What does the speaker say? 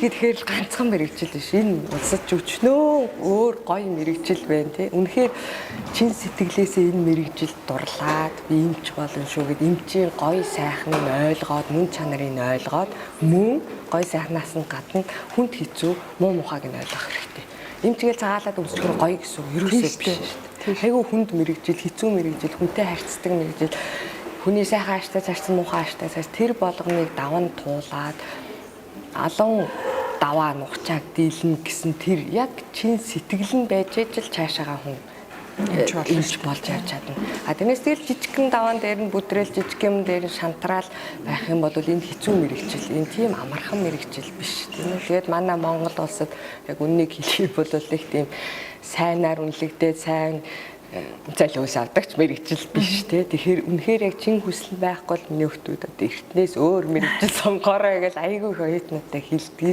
гэхээр ганцхан мэрэгжил биш. Энэ улсад өчнөө өөр гоё мэрэгжил байна тий. Үнэхээр чин сэтгэлээсээ энэ мэрэгжил дурлаад би эмч болно шүү гэд эмчийн гоё сайхныг ойлгоод, мөн чанарыг ойлгоод, мөн гоё сайхнаас нь гадна хүнд хэцүү, муу мухайг нь ойлгох хэрэгтэй. Эмчгээл цагаалаад өмсгөр гоё гэсэн үг ерөөсөө биш шүү дээ. Хайгуу хүнд мэрэгжил, хэцүү мэрэгжил, хүнтэй харьцдаг мэрэгжил, хүний сайхан ааштай цааш муухай ааштай цааш тэр болгоныг даван туулаад алон даваа нухчааг дийлнэ гэсэн тэр яг чин сэтгэл нь байж ижил цаашаага хүн эмч болж явж чадна. А тэрнээс тэгэл жижигхэн даваан дээр нь бүдрээл жижиг юм дээр нь шантраал байх юм бол энэ хэцүү мэрэгчил, энэ тийм амархан мэрэгчил биш. Тийм үү? Тэгээд манай Монгол улсад яг үннийг хэлэх бол их тийм сайнаар үнэлэгдээд сайн залуус авдагч мэрэгжил биш те. Тэгэхээр үнэхээр яг чин хүсэл байхгүй бол миний хүмүүс одоо эртнээс өөр мэрэгжил сонгоорой гэж айгүй их оюутнуудтай хэлдэг.